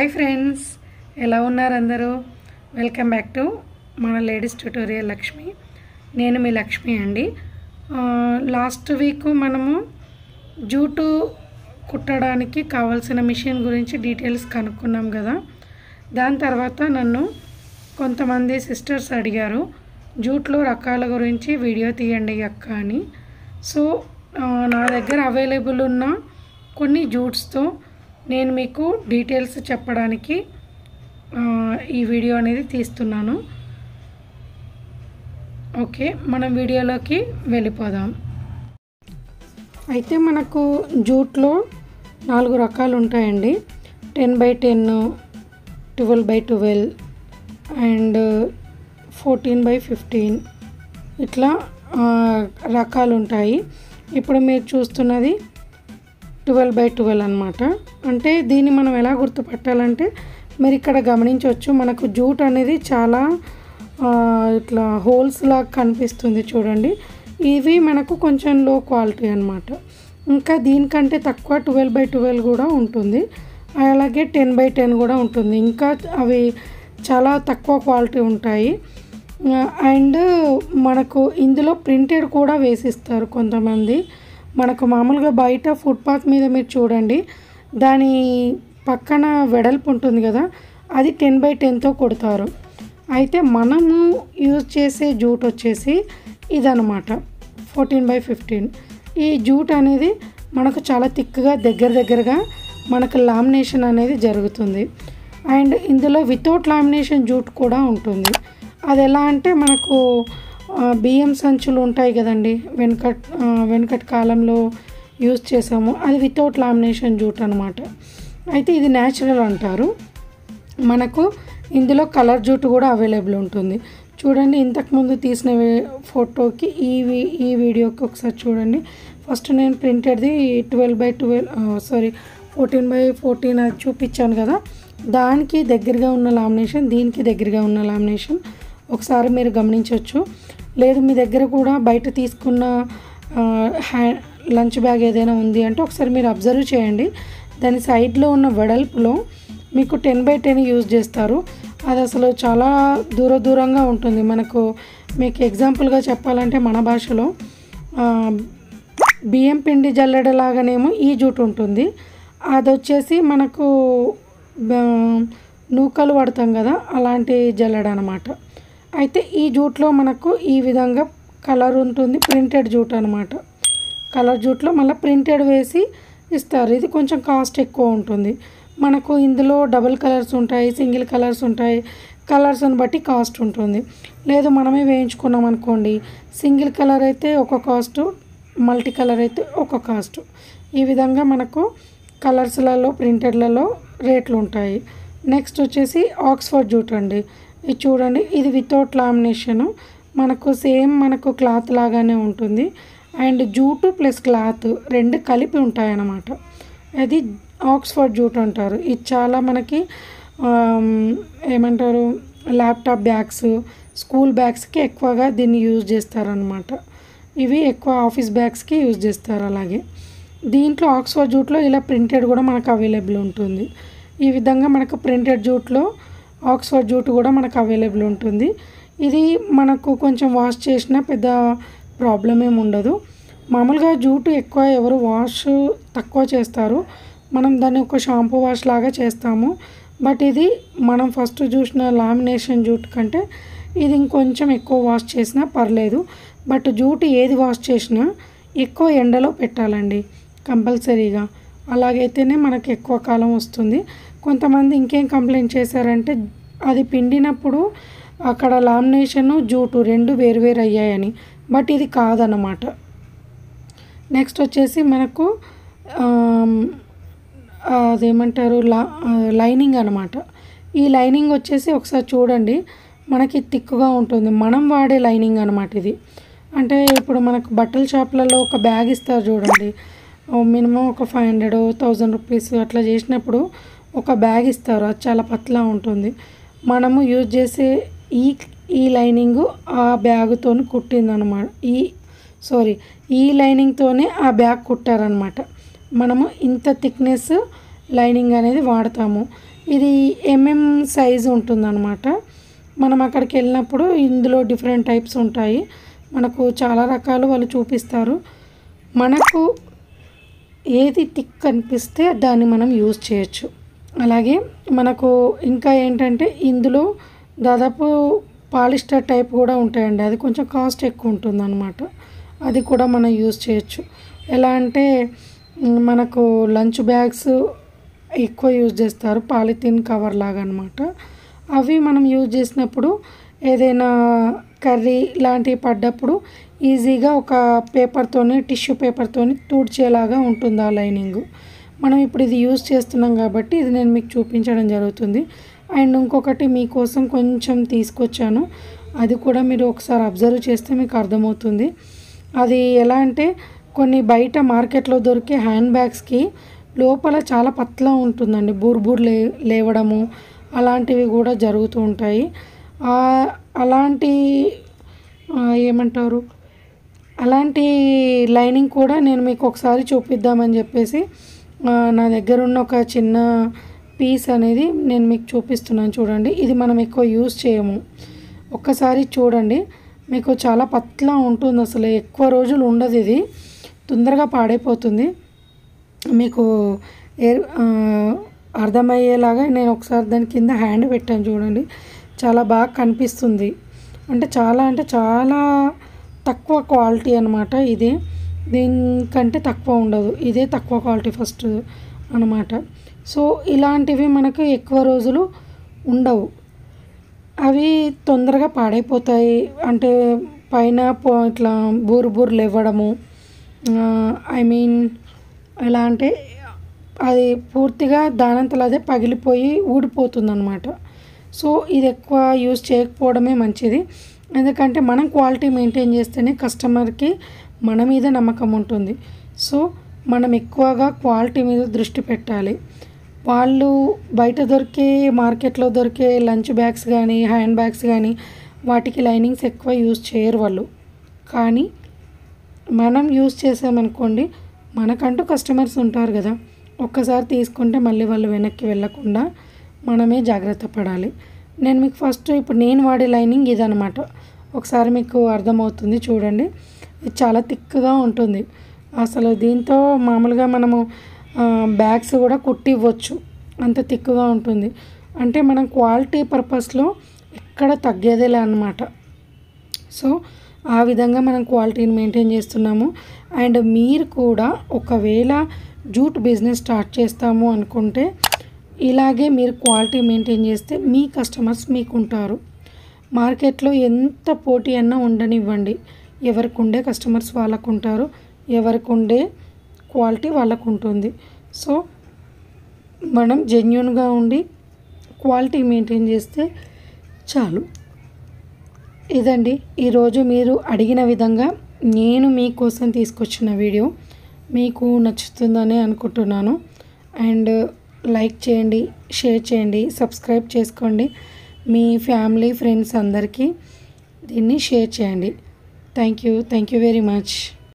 Hi friends, ఎలా ఉన్నారు అందరూ? వెల్కమ్ బ్యాక్ టు మన లేడీస్ ట్యూటోరియల్ లక్ష్మి. నేను మీ లక్ష్మి అండి. లాస్ట్ వీక్ మనము జూటు కుట్టడానికి కావాల్సిన మిషన్ గురించి డీటెయిల్స్ కనుక్కున్నాం కదా. దాని తర్వాత నన్ను కొంతమంది సిస్టర్స్ అడిగారు జూట్లో రకాల గురించి వీడియో తీయండి అక్క అని. సో నా దగ్గర అవైలబుల్ ఉన్న కొన్ని జూట్స్తో నేను మీకు డీటెయిల్స్ చెప్పడానికి ఈ వీడియో అనేది తీస్తున్నాను. ఓకే, మనం వీడియోలోకి వెళ్ళిపోదాం. అయితే మనకు జూట్లో 4 రకాలు ఉంటాయండి. 10x10, 12x12 అండ్ 14x15 ఇట్లా రకాలు ఉంటాయి. ఇప్పుడు మీరు చూస్తున్నది 12x12 అన్నమాట. అంటే దీన్ని మనం ఎలా గుర్తుపట్టాలంటే మీరు ఇక్కడ గమనించవచ్చు, మనకు జూట్ అనేది చాలా ఇట్లా హోల్స్ లాగా కనిపిస్తుంది చూడండి. ఇవి మనకు కొంచెం లో క్వాలిటీ అన్నమాట. ఇంకా దీనికంటే తక్కువ 12x12 కూడా ఉంటుంది, అలాగే 10x10 కూడా ఉంటుంది. ఇంకా అవి చాలా తక్కువ క్వాలిటీ ఉంటాయి. అండ్ మనకు ఇందులో ప్రింటెడ్ కూడా వేసిస్తారు కొంతమంది. మనకు మామూలుగా బయట ఫుట్పాత్ మీద మీరు చూడండి, దాని పక్కన వెడల్పు ఉంటుంది కదా, అది 10x10తో కొడతారు. అయితే మనము యూజ్ చేసే జూట్ వచ్చేసి ఇదన్నమాట, 14x15. ఈ జూట్ అనేది మనకు చాలా థిక్గా దగ్గరగా మనకు లామినేషన్ అనేది జరుగుతుంది. అండ్ ఇందులో వితౌట్ లామినేషన్ జూట్ కూడా ఉంటుంది. అది ఎలా అంటే మనకు బియ్యం సంచులు ఉంటాయి కదండి, వెనకటి కాలంలో యూజ్ చేసాము, అది వితౌట్ లామినేషన్ జూట్ అనమాట. అయితే ఇది న్యాచురల్ అంటారు. మనకు ఇందులో కలర్ జూట్ కూడా అవైలబుల్ ఉంటుంది. చూడండి, ఇంతకుముందు తీసిన ఫోటోకి ఈ వీడియోకి ఒకసారి చూడండి. ఫస్ట్ నేను ప్రింటెడ్ది 14x14 అది చూపించాను కదా, దానికి దగ్గరగా ఉన్న లామినేషన్, దీనికి దగ్గరగా ఉన్న లామినేషన్ ఒకసారి మీరు గమనించవచ్చు. లేదు మీ దగ్గర కూడా బయట తీసుకున్న లంచ్ బ్యాగ్ ఏదైనా ఉంది అంటే ఒకసారి మీరు అబ్జర్వ్ చేయండి. దాని సైడ్లో ఉన్న వెడల్పులో మీకు 10x10 యూజ్ చేస్తారు. అది అసలు చాలా దూరంగా ఉంటుంది. మీకు ఎగ్జాంపుల్గా చెప్పాలంటే మన భాషలో బియ్యం పిండి జల్లెడలాగానేమో ఈ జూట్ ఉంటుంది. అది వచ్చేసి మనకు నూకలు పడతాం కదా, అలాంటి జల్లెడ అనమాట. అయితే ఈ జూట్లో మనకు ఈ విధంగా కలర్ ఉంటుంది, ప్రింటెడ్ జూట్ అనమాట. కలర్ జూట్లో మళ్ళీ ప్రింటెడ్ వేసి ఇస్తారు. ఇది కొంచెం కాస్ట్ ఎక్కువ ఉంటుంది. మనకు ఇందులో డబుల్ కలర్స్ ఉంటాయి, సింగిల్ కలర్స్ ఉంటాయి. కలర్స్ని బట్టి కాస్ట్ ఉంటుంది. లేదు మనమే వేయించుకున్నాం అనుకోండి, సింగిల్ కలర్ అయితే ఒక కాస్ట్, మల్టీ కలర్ అయితే ఒక కాస్ట్. ఈ విధంగా మనకు కలర్స్లలో ప్రింటెడ్లలో రేట్లు ఉంటాయి. నెక్స్ట్ వచ్చేసి ఆక్స్ఫర్డ్ జూట్ అండి. ఇది చూడండి, ఇది వితౌట్ లామినేషను, మనకు సేమ్ మనకు క్లాత్ లాగానే ఉంటుంది. అండ్ జూటు ప్లస్ క్లాత్ రెండు కలిపి ఉంటాయన్నమాట. అది ఆక్స్ఫర్డ్ జూట్ అంటారు. ఇది చాలా మనకి ఏమంటారు, ల్యాప్టాప్ బ్యాగ్స్, స్కూల్ బ్యాగ్స్కి ఎక్కువగా దీన్ని యూజ్ చేస్తారనమాట. ఇవి ఎక్కువ ఆఫీస్ బ్యాగ్స్కి యూజ్ చేస్తారు. అలాగే దీంట్లో ఆక్స్ఫర్డ్ జూట్లో ఇలా ప్రింటెడ్ కూడా మనకు అవైలబుల్ ఉంటుంది. ఈ విధంగా మనకు ప్రింటెడ్ జూట్లో ఆక్స్ఫర్డ్ జూట్ కూడా మనకు అవైలబుల్ ఉంటుంది. ఇది మనకు కొంచెం వాష్ చేసినా పెద్ద ప్రాబ్లం ఏమి ఉండదు. మామూలుగా జూటు ఎక్కువ ఎవరు వాష్ తక్కువ చేస్తారు, మనం దాన్ని ఒక షాంపూ వాష్ లాగా చేస్తాము. బట్ ఇది మనం ఫస్ట్ చూసిన లామినేషన్ జూట్ కంటే ఇది ఇంకొంచెం ఎక్కువ వాష్ చేసినా పర్లేదు. బట్ జూట్ ఏది వాష్ చేసినా ఎక్కువ ఎండలో పెట్టాలండి కంపల్సరీగా. అలాగైతేనే మనకు ఎక్కువ కాలం వస్తుంది. కొంతమంది ఇంకేం కంప్లైంట్ చేశారంటే అది పిండినప్పుడు అక్కడ లామినేషను జూటు రెండు వేరు అయ్యాయని. బట్ ఇది కాదన్నమాట. నెక్స్ట్ వచ్చేసి మనకు అదేమంటారు, లైనింగ్ అనమాట. ఈ లైనింగ్ వచ్చేసి ఒకసారి చూడండి, మనకి థిక్గా ఉంటుంది. మనం వాడే లైనింగ్ అనమాట ఇది. అంటే ఇప్పుడు మనకు బట్టల షాప్లలో ఒక బ్యాగ్ ఇస్తారు చూడండి, మినిమం ఒక 500, 1000 రూపీస్ అట్లా చేసినప్పుడు ఒక బ్యాగ్ ఇస్తారు. అది చాలా పతలా ఉంటుంది. మనము యూజ్ చేసే ఈ లైనింగు ఆ బ్యాగుతో కుట్టిందనమాట. ఈ లైనింగ్తోనే ఆ బ్యాగ్ కుట్టారనమాట. మనము ఇంత థిక్నెస్ లైనింగ్ అనేది వాడతాము. ఇది ఎంఎం సైజ్ ఉంటుందన్నమాట. మనం అక్కడికి వెళ్ళినప్పుడు ఇందులో డిఫరెంట్ టైప్స్ ఉంటాయి, మనకు చాలా రకాలు వాళ్ళు చూపిస్తారు. మనకు ఏది టిక్ అనిపిస్తే దాన్ని మనం యూజ్ చేయొచ్చు. అలాగే మనకు ఇంకా ఏంటంటే ఇందులో దాదాపు పాలిస్టర్ టైప్ కూడా ఉంటాయండి, అది కొంచెం కాస్ట్ ఎక్కువ ఉంటుందన్నమాట. అది కూడా మనం యూజ్ చేయొచ్చు. ఎలా అంటే మనకు లంచ్ బ్యాగ్స్ ఎక్కువ యూజ్ చేస్తారు, పాలిథిన్ కవర్ లాగా అనమాట. అవి మనం యూజ్ చేసినప్పుడు ఏదైనా కర్రీ లాంటివి పడ్డప్పుడు ఈజీగా ఒక పేపర్తోని, టిష్యూ పేపర్తోని తుడిచేలాగా ఉంటుంది ఆ లైనింగ్. మనం ఇప్పుడు ఇది యూజ్ చేస్తున్నాం కాబట్టి ఇది నేను మీకు చూపించడం జరుగుతుంది. అండ్ ఇంకొకటి మీకోసం కొంచెం తీసుకొచ్చాను, అది కూడా మీరు ఒకసారి అబ్జర్వ్ చేస్తే మీకు అర్థమవుతుంది. అది ఎలా అంటే కొన్ని బయట మార్కెట్లో దొరికే హ్యాండ్ బ్యాగ్స్కి లోపల చాలా పతలా ఉంటుందండి, బూర్ లేవడము అలాంటివి కూడా జరుగుతూ ఉంటాయి. అలాంటి ఏమంటారు, అలాంటి లైనింగ్ కూడా నేను మీకు ఒకసారి చూపిద్దామని చెప్పేసి నా దగ్గర ఉన్న ఒక చిన్న పీస్ అనేది నేను మీకు చూపిస్తున్నాను. చూడండి, ఇది మనం ఎక్కువ యూజ్ చేయము, ఒక్కసారి చూడండి. మీకు చాలా పతలా ఉంటుంది, అసలు ఎక్కువ రోజులు ఉండదు, ఇది తొందరగా పాడైపోతుంది. మీకు అర్థమయ్యేలాగా నేను ఒకసారి దాని కింద హ్యాండ్ పెట్టాను చూడండి, చాలా బాగా కనిపిస్తుంది. అంటే చాలా తక్కువ క్వాలిటీ అనమాట ఇది, దీనికంటే తక్కువ ఉండదు, ఇదే తక్కువ క్వాలిటీ ఫస్ట్ అనమాట. సో ఇలాంటివి మనకు ఎక్కువ రోజులు ఉండవు, అవి తొందరగా పాడైపోతాయి. అంటే పైన ఇట్లా బూర్లు ఇవ్వడము, ఐ మీన్ ఎలా అంటే అది పూర్తిగా దానంతలో అదే పగిలిపోయి ఊడిపోతుంది అనమాట. సో ఇది ఎక్కువ యూజ్ చేయకపోవడమే మంచిది, ఎందుకంటే మనం క్వాలిటీ మెయింటైన్ చేస్తేనే కస్టమర్కి మన మీద నమ్మకం ఉంటుంది. సో మనం ఎక్కువగా క్వాలిటీ మీద దృష్టి పెట్టాలి. వాళ్ళు బయట దొరికే మార్కెట్లో దొరికే లంచ్ బ్యాగ్స్ కానీ హ్యాండ్ బ్యాగ్స్ కానీ వాటికి లైనింగ్స్ ఎక్కువ యూజ్ చేయరు వాళ్ళు, కానీ మనం యూజ్ చేసామనుకోండి, మనకంటూ కస్టమర్స్ ఉంటారు కదా, ఒక్కసారి తీసుకుంటే మళ్ళీ వాళ్ళు వెనక్కి వెళ్ళకుండా మనమే జాగ్రత్త పడాలి. నేను మీకు ఫస్ట్ ఇప్పుడు నేను వాడే లైనింగ్ ఇదనమాట, ఒకసారి మీకు అర్థమవుతుంది చూడండి. ఇది చాలా థిక్గా ఉంటుంది, అసలు దీంతో మామూలుగా మనము బ్యాగ్స్ కూడా కుట్టి ఇవ్వచ్చు, అంత థిక్గా ఉంటుంది. అంటే మనం క్వాలిటీ పర్పస్లో ఎక్కడ తగ్గేదేలే అన్నమాట. సో ఆ విధంగా మనం క్వాలిటీని మెయింటైన్ చేస్తున్నాము. అండ్ మీరు కూడా ఒకవేళ జూట్ బిజినెస్ స్టార్ట్ చేస్తాము అనుకుంటే ఇలాగే మీరు క్వాలిటీ మెయింటైన్ చేస్తే మీ కస్టమర్స్ మీకు ఉంటారు. మార్కెట్లో ఎంత పోటీ అన్నా ఉండనివ్వండి, ఎవరికి ఉండే కస్టమర్స్ వాళ్ళకు ఉంటారు, ఎవరికి ఉండే క్వాలిటీ వాళ్ళకు ఉంటుంది. సో మనం జెన్యూన్గా ఉండి క్వాలిటీ మెయింటైన్ చేస్తే చాలు. ఇదండి ఈరోజు మీరు అడిగిన విధంగా నేను మీకోసం తీసుకొచ్చిన వీడియో, మీకు నచ్చుతుందని అనుకుంటున్నాను. అండ్ లైక్ చేయండి, షేర్ చేయండి, సబ్స్క్రైబ్ చేసుకోండి, మీ ఫ్యామిలీ ఫ్రెండ్స్ అందరికీ దీన్ని షేర్ చేయండి. Thank you very much.